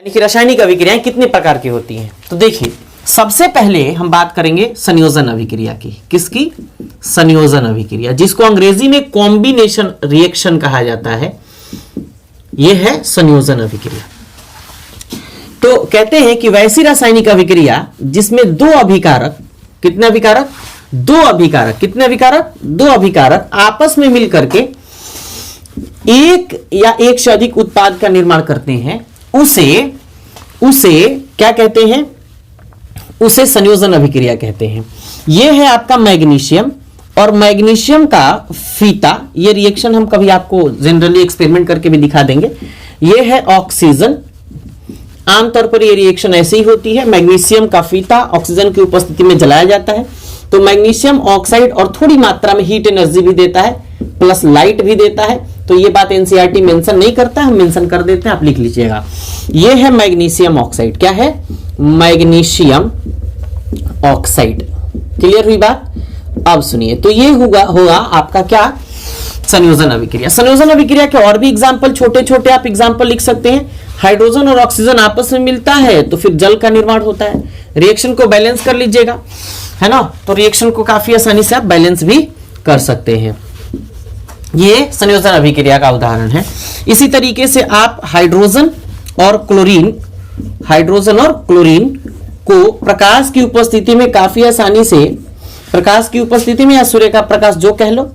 यानी कि रासायनिक अभिक्रियाएं कितने प्रकार की होती हैं। तो देखिए, सबसे पहले हम बात करेंगे संयोजन अभिक्रिया की। किसकी? संयोजन अभिक्रिया, जिसको अंग्रेजी में कॉम्बिनेशन रिएक्शन कहा जाता है। यह है संयोजन अभिक्रिया। तो कहते हैं कि वैसी रासायनिक अभिक्रिया जिसमें दो अभिकारक, कितने अभिकारक? दो अभिकारक। कितने अभिकारक? दो अभिकारक आपस में मिलकर के एक या एक से अधिक उत्पाद का निर्माण करते हैं, उसे क्या कहते हैं? उसे संयोजन अभिक्रिया कहते हैं। यह है आपका मैग्नीशियम और मैग्नीशियम का फीता। ये रिएक्शन हम कभी आपको जनरली एक्सपेरिमेंट करके भी दिखा देंगे। यह है ऑक्सीजन। आमतौर पर यह रिएक्शन ऐसी ही होती है। मैग्नीशियम का फीता ऑक्सीजन की उपस्थिति में जलाया जाता है तो मैग्नीशियम ऑक्साइड और थोड़ी मात्रा में हीट एनर्जी भी देता है, प्लस लाइट भी देता है। तो ये बात एनसीईआरटी मेंशन नहीं करता, हम मेंशन कर देते हैं, आप लिख लीजिएगा। ये है मैग्नीशियम ऑक्साइड। क्या है? Magnesium oxide. क्लियर हुई बात? अब सुनिए, तो ये होगा आपका क्या? संयोजन अभिक्रिया। संयोजन अभिक्रिया के और भी एग्जाम्पल, छोटे छोटे आप एग्जाम्पल लिख सकते हैं। हाइड्रोजन और ऑक्सीजन आपस में मिलता है तो फिर जल का निर्माण होता है। रिएक्शन को बैलेंस कर लीजिएगा, है ना? तो रिएक्शन को काफी आसानी से आप बैलेंस भी कर सकते हैं। ये संयोजन अभिक्रिया का उदाहरण है। इसी तरीके से आप हाइड्रोजन और क्लोरीन को प्रकाश की उपस्थिति में काफी आसानी से, प्रकाश की उपस्थिति में या सूर्य का प्रकाश जो कह लो,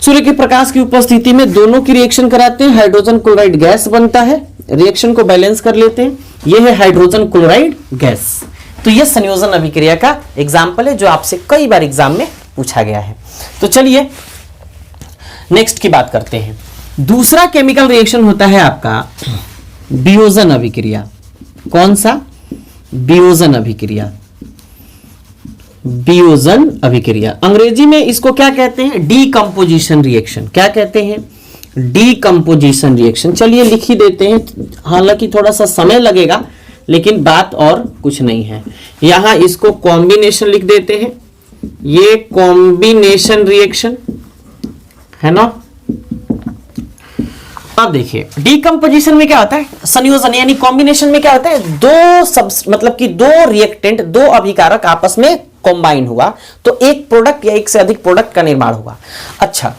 सूर्य के प्रकाश की उपस्थिति में दोनों की रिएक्शन कराते हैं, हाइड्रोजन क्लोराइड गैस बनता है। रिएक्शन को बैलेंस कर लेते हैं। यह है हाइड्रोजन क्लोराइड गैस। तो यह संयोजन अभिक्रिया का एग्जाम्पल है जो आपसे कई बार एग्जाम में पूछा गया है। तो चलिए नेक्स्ट की बात करते हैं। दूसरा केमिकल रिएक्शन होता है आपका वियोजन अभिक्रिया। कौन सा? वियोजन अभिक्रिया। वियोजन अभिक्रिया अंग्रेजी में इसको क्या कहते हैं? Decomposition reaction. क्या कहते हैं? Decomposition reaction. चलिए लिख ही देते हैं, हालांकि थोड़ा सा समय लगेगा लेकिन बात और कुछ नहीं है। यहां इसको कॉम्बिनेशन लिख देते हैं। ये कॉम्बिनेशन रिएक्शन है ना। अब देखिए, डीकंपोजिशन में क्या होता है? संयोजन यानी कॉम्बिनेशन में क्या होता है? दो सब मतलब कि दो रिएक्टेंट, दो अभिकारक आपस में कॉम्बाइन हुआ तो एक प्रोडक्ट या एक से अधिक प्रोडक्ट का निर्माण हुआ। अच्छा,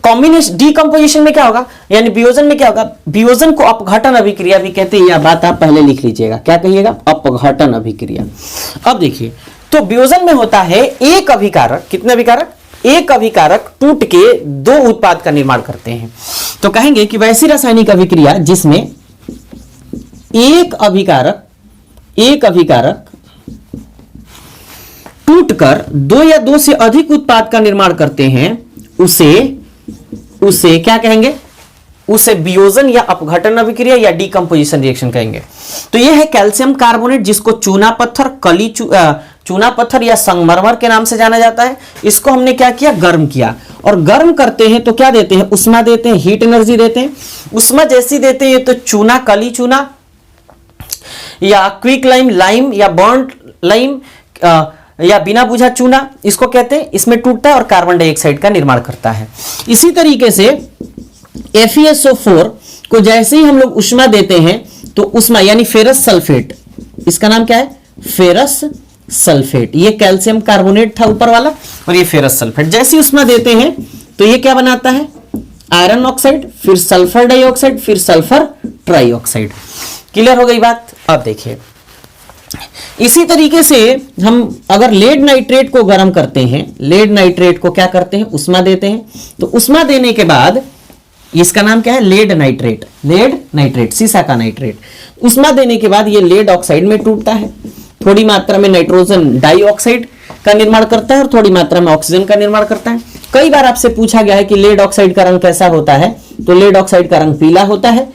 कॉम्बिनेशन डीकंपोजिशन में क्या होगा? यानी वियोजन में क्या होगा? वियोजन को अपघटन अभिक्रिया भी कहते हैं। यह बात आप पहले लिख लीजिएगा। क्या कहिएगा? अपघटन अभिक्रिया। अब देखिए, तो वियोजन में होता है एक अभिकारक। कितने अभिकारक? एक अभिकारक टूट के दो उत्पाद का निर्माण करते हैं। तो कहेंगे कि वैसी रासायनिक अभिक्रिया जिसमें एक अभिकारक टूटकर दो या दो से अधिक उत्पाद का निर्माण करते हैं, उसे क्या कहेंगे? उसे वियोजन या अपघटन अभिक्रिया या डीकंपोजिशन रिएक्शन कहेंगे। तो यह है कैल्शियम कार्बोनेट, जिसको चूना पत्थर, चूना पत्थर या संगमरमर के नाम से जाना जाता है। इसको हमने क्या किया? गर्म किया। और गर्म करते हैं तो क्या देते हैं? उष्मा देते हैं, हीट एनर्जी देते हैं। उष्मा जैसी देते हैं तो चूना, कली चूना या क्विक लाइम या बर्न्ड लाइम या बिना बुझा चूना, इसको कहते हैं। इसमें टूटता है और कार्बन डाइऑक्साइड का निर्माण करता है। इसी तरीके से FeSO4 को जैसे ही हम लोग उष्मा देते हैं तो उष्मा यानी फेरस सल्फेट, इसका नाम क्या है? Ferrous sulphate. ये कैल्शियम कार्बोनेट था ऊपर वाला और ये फेरस सल्फेट। जैसे ही उष्मा देते हैं तो ये क्या बनाता है? आयरन ऑक्साइड, फिर सल्फर डाइऑक्साइड, फिर सल्फर ट्राइऑक्साइड। क्लियर हो गई बात? अब देखिए, इसी तरीके से हम अगर लेड नाइट्रेट को गर्म करते हैं, लेड नाइट्रेट को क्या करते हैं? उष्मा देते हैं। तो उष्मा देने के बाद इसका नाम क्या है? Lead nitrate. लेड नाइट्रेट, सीसा का नाइट्रेट। उष्मा देने के बाद ये लेड ऑक्साइड में टूटता है। थोड़ी मात्रा में नाइट्रोजन डाइऑक्साइड का निर्माण करता है और थोड़ी मात्रा में ऑक्सीजन का निर्माण करता है। कई बार आपसे पूछा गया है कि लेड ऑक्साइड का रंग कैसा होता है? तो लेड ऑक्साइड का रंग पीला होता है।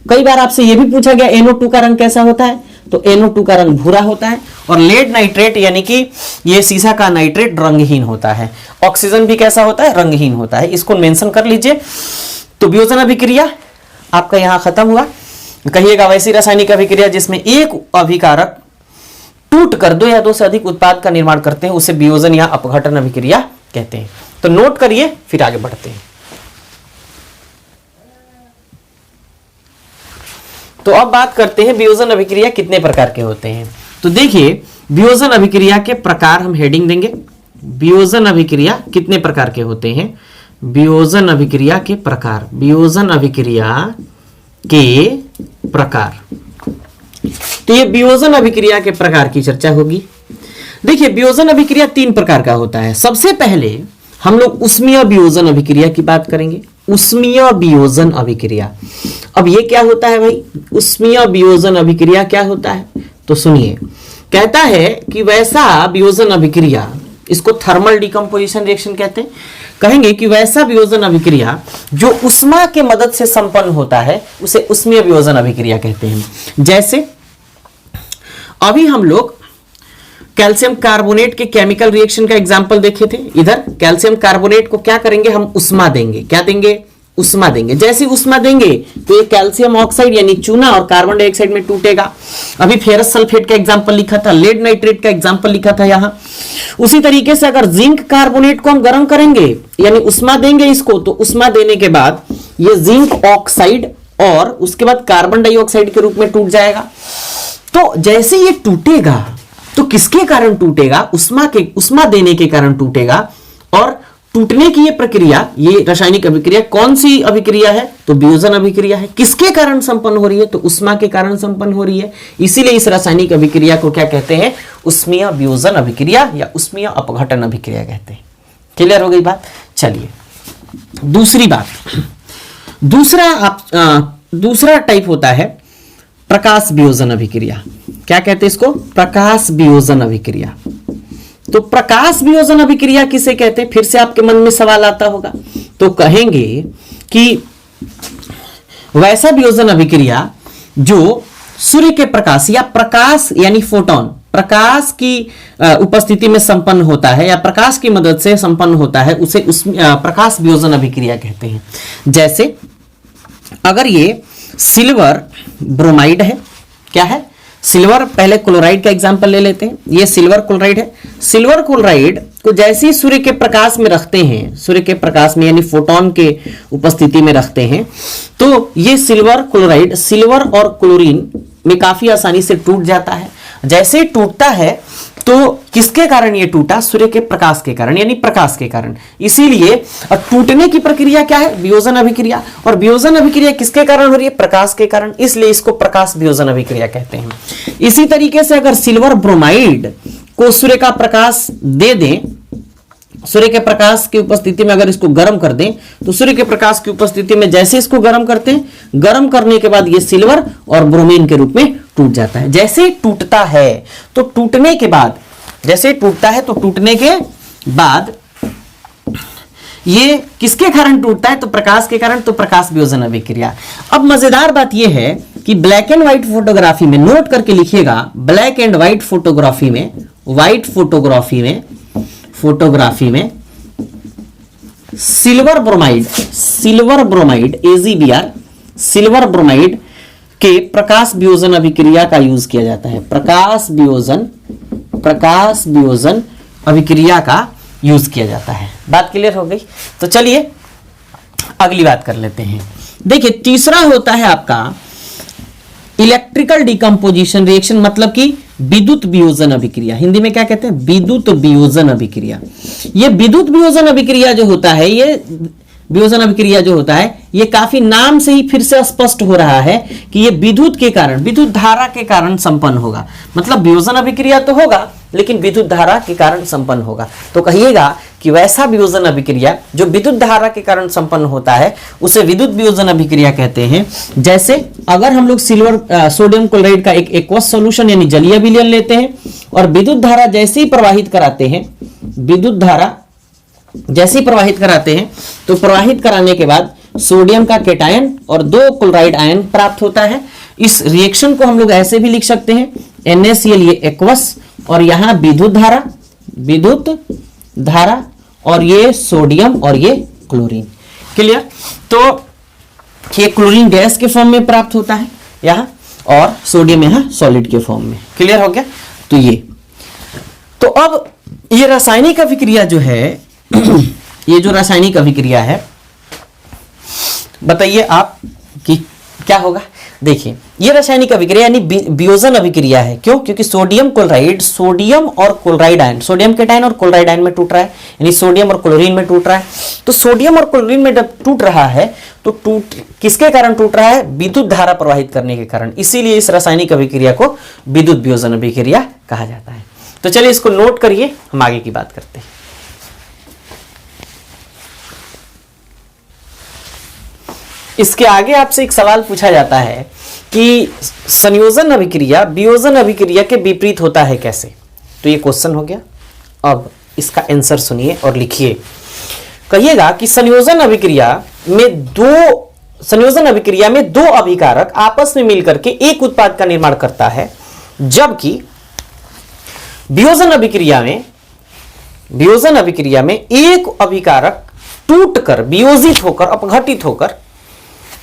कई बार आपसे यह भी पूछा गया NO2 का रंग कैसा होता है? तो NO2 का रंग भूरा होता है। और लेड नाइट्रेट यानी कि ये सीसा का नाइट्रेट रंगहीन होता है। ऑक्सीजन भी कैसा होता है? रंगहीन होता है। इसको मेंशन कर लीजिए। तो वियोजन अभिक्रिया आपका यहां खत्म हुआ। कहिएगा वैसी रासायनिक अभिक्रिया जिसमें एक अभिकारक टूट कर दो या दो से अधिक उत्पाद का निर्माण करते हैं, उसे वियोजन या अपघटन अभिक्रिया कहते हैं। तो नोट करिए, फिर आगे बढ़ते हैं। तो अब बात करते हैं वियोजन अभिक्रिया कितने प्रकार के होते हैं। तो देखिए वियोजन अभिक्रिया के प्रकार हम हेडिंग देंगे, वियोजन अभिक्रिया कितने प्रकार के होते हैं, वियोजन अभिक्रिया के प्रकार, वियोजन अभिक्रिया के प्रकार। तो ये वियोजन अभिक्रिया के प्रकार की चर्चा होगी। देखिए वियोजन अभिक्रिया 3 प्रकार का होता है। सबसे पहले हम लोग उष्मीय वियोजन अभिक्रिया की बात करेंगे। उष्मीय वियोजन अभिक्रिया, अब ये क्या होता है भाई, उष्मीय वियोजन अभिक्रिया क्या होता है, तो सुनिए, कहता है कि वैसा वियोजन अभिक्रिया, इसको थर्मल डिकम्पोजिशन रिएक्शन कहते हैं, कहेंगे कि वैसा वियोजन अभिक्रिया जो उष्मा के मदद से संपन्न होता है उसे उष्मीय वियोजन अभिक्रिया कहते हैं। जैसे अभी हम लोग कैल्शियम कार्बोनेट के केमिकल रिएक्शन का एग्जांपल देखे थे। इधर कैल्शियम कार्बोनेट को क्या करेंगे, हम उष्मा देंगे, क्या देंगे, उष्मा देंगे। जैसे उष्मा देंगे तो ये कैल्शियम ऑक्साइड यानी चूना और कार्बन डाइऑक्साइड में टूटेगा। अभी फेरस सल्फेट का एग्जांपल लिखा था, लेड नाइट्रेट का एग्जांपल लिखा था यहाँ। उसी तरीके से अगर जिंक कार्बोनेट को हम गर्म करेंगे यानी उष्मा देंगे इसको, तो उष्मा देने के बाद ये जिंक ऑक्साइड और उसके बाद कार्बन डाइऑक्साइड के रूप में टूट जाएगा। तो जैसे ये टूटेगा तो किसके कारण टूटेगा, उष्मा देने के कारण टूटेगा। और टूटने की ये प्रक्रिया, ये रासायनिक अभिक्रिया कौन सी अभिक्रिया है, तो वियोजन अभिक्रिया है। किसके कारण संपन्न हो रही है, तो उष्मा के कारण संपन्न हो रही है। इसीलिए इस रासायनिक अभिक्रिया को क्या कहते हैं, उष्मीय वियोजन अभिक्रिया या उष्मीय अपघटन अभिक्रिया कहते हैं। क्लियर हो गई बात। चलिए दूसरी बात, दूसरा टाइप होता है प्रकाश वियोजन अभिक्रिया। क्या कहते हैं इसको, प्रकाश वियोजन अभिक्रिया। तो प्रकाश वियोजन अभिक्रिया किसे कहते हैं, फिर से आपके मन में सवाल आता होगा। तो कहेंगे कि वैसा वियोजन अभिक्रिया जो सूर्य के प्रकाश या प्रकाश यानी फोटोन, प्रकाश की उपस्थिति में संपन्न होता है या प्रकाश की मदद से संपन्न होता है, उसे प्रकाश वियोजन अभिक्रिया कहते हैं। जैसे अगर ये सिल्वर ब्रोमाइड है, क्या है, सिल्वर, पहले क्लोराइड का एग्जांपल ले लेते हैं। ये सिल्वर क्लोराइड है। सिल्वर क्लोराइड को जैसे ही सूर्य के प्रकाश में रखते हैं, सूर्य के प्रकाश में यानी फोटोन के उपस्थिति में रखते हैं, तो ये सिल्वर क्लोराइड सिल्वर और क्लोरीन में काफी आसानी से टूट जाता है। जैसे ही टूटता है तो किसके कारण ये टूटा, सूर्य के प्रकाश के कारण यानी प्रकाश के कारण। इसीलिए टूटने की प्रक्रिया क्या है, वियोजन अभिक्रिया। और वियोजन अभिक्रिया किसके कारण हो रही है, प्रकाश के कारण, इसलिए इसको प्रकाश वियोजन अभिक्रिया कहते हैं। इसी तरीके से अगर सिल्वर ब्रोमाइड को सूर्य का प्रकाश दे दें, सूर्य के प्रकाश की उपस्थिति में अगर इसको गर्म कर दें, तो सूर्य के प्रकाश की उपस्थिति में जैसे इसको गर्म करते हैं, गर्म करने के बाद ये सिल्वर और ब्रोमीन के रूप में टूट जाता है। जैसे टूटता है तो टूटने के बाद, जैसे टूटता है तो टूटने के बाद ये किसके कारण टूटता है, तो प्रकाश के कारण, तो प्रकाश वियोजन अभिक्रिया। अब मजेदार बात यह है कि ब्लैक एंड व्हाइट फोटोग्राफी में, नोट करके लिखिएगा, ब्लैक एंड व्हाइट फोटोग्राफी में, व्हाइट फोटोग्राफी में silver bromide AgBr silver bromide के प्रकाश वियोजन अभिक्रिया का यूज किया जाता है। प्रकाश वियोजन अभिक्रिया का यूज किया जाता है। बात क्लियर हो गई। तो चलिए अगली बात कर लेते हैं। देखिए तीसरा होता है आपका इलेक्ट्रिकल डिकम्पोजिशन रिएक्शन, मतलब कि विद्युत वियोजन अभिक्रिया। हिंदी में क्या कहते हैं, विद्युत वियोजन अभिक्रिया। ये विद्युत वियोजन अभिक्रिया जो होता है, ये वियोजन अभिक्रिया जो होता है, ये काफी नाम से ही फिर से स्पष्ट हो रहा है कि ये विद्युत के कारण, विद्युत धारा के कारण संपन्न होगा। मतलब वियोजन अभिक्रिया तो होगा लेकिन विद्युत धारा के कारण संपन्न होगा। तो कहिएगा कि वैसा वियोजन अभिक्रिया जो विद्युत धारा के कारण संपन्न होता है उसे विद्युत वियोजन अभिक्रिया कहते हैं। जैसे अगर हम लोग सोडियम क्लोराइड का एक एक्वस सॉल्यूशन यानी जलीय विलयन लेते हैं और विद्युत धारा जैसे ही प्रवाहित कराते हैं, विद्युत धारा जैसे ही प्रवाहित कराते हैं, तो प्रवाहित कराने के बाद सोडियम का केटायन और 2 क्लोराइड आयन प्राप्त होता है। इस रिएक्शन को हम लोग ऐसे भी लिख सकते हैं, NaCl ये एक्वस और यहां विद्युत धारा और ये सोडियम और ये क्लोरीन। क्लियर। तो ये क्लोरीन गैस के फॉर्म में प्राप्त होता है यहां, और सोडियम यहां सॉलिड के फॉर्म में। क्लियर हो गया। तो अब ये रासायनिक अभिक्रिया जो है ये जो रासायनिक अभिक्रिया है, बताइए आप कि क्या होगा। देखिए ये रासायनिक अभिक्रिया यानी वियोजन अभिक्रिया है। क्यों? क्योंकि सोडियम क्लोराइड, सोडियम और क्लोराइड आयन, सोडियम के आयन और क्लोराइड आयन में टूट रहा है, यानी सोडियम और क्लोरीन में टूट रहा है। तो सोडियम और क्लोरीन में जब टूट रहा है तो किसके कारण टूट रहा है? विद्युत धारा प्रवाहित करने के कारण। इसीलिए इस रासायनिक अभिक्रिया को विद्युत वियोजन अभिक्रिया कहा जाता है। तो चलिए इसको नोट करिए, हम आगे की बात करते हैं। इसके आगे आपसे एक सवाल पूछा जाता है कि संयोजन अभिक्रिया वियोजन अभिक्रिया के विपरीत होता है कैसे? तो ये क्वेश्चन हो गया। अब इसका आंसर सुनिए और लिखिए। कहिएगा कि संयोजन अभिक्रिया में दो अभिकारक आपस में मिलकर के एक उत्पाद का निर्माण करता है, जबकि वियोजन अभिक्रिया में एक अभिकारक टूटकर, वियोजित होकर, अपघटित होकर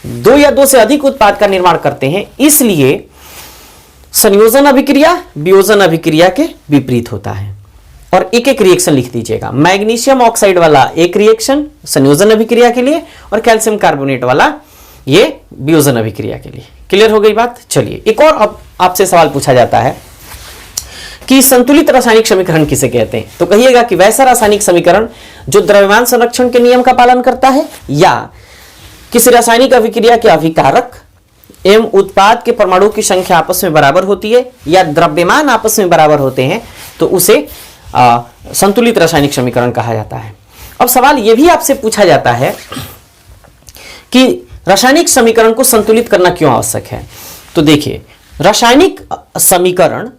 दो या दो से अधिक उत्पाद का निर्माण करते हैं। इसलिए संयोजन अभिक्रिया वियोजन अभिक्रिया के विपरीत होता है। और एक एक रिएक्शन लिख दीजिएगा। मैग्नीशियम ऑक्साइड वाला एक रिएक्शन संयोजन अभिक्रिया के लिए, और कैल्शियम कार्बोनेट वाला ये वियोजन अभिक्रिया के लिए। क्लियर हो गई बात? चलिए एक और अब आपसे सवाल पूछा जाता है कि संतुलित रासायनिक समीकरण किसे कहते हैं? तो कहिएगा कि वैसा रासायनिक समीकरण जो द्रव्यमान संरक्षण के नियम का पालन करता है, या किसी रासायनिक अभिक्रिया के अभिकारक एवं उत्पाद के परमाणु की संख्या आपस में बराबर होती है, या द्रव्यमान आपस में बराबर होते हैं, तो उसे संतुलित रासायनिक समीकरण कहा जाता है। अब सवाल यह भी आपसे पूछा जाता है कि रासायनिक समीकरण को संतुलित करना क्यों आवश्यक है? तो देखिए, रासायनिक समीकरण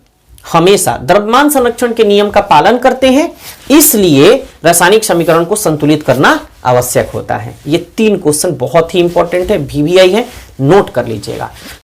हमेशा द्रव्यमान संरक्षण के नियम का पालन करते हैं, इसलिए रासायनिक समीकरण को संतुलित करना आवश्यक होता है। ये 3 क्वेश्चन बहुत ही इंपॉर्टेंट है, VVI है, नोट कर लीजिएगा।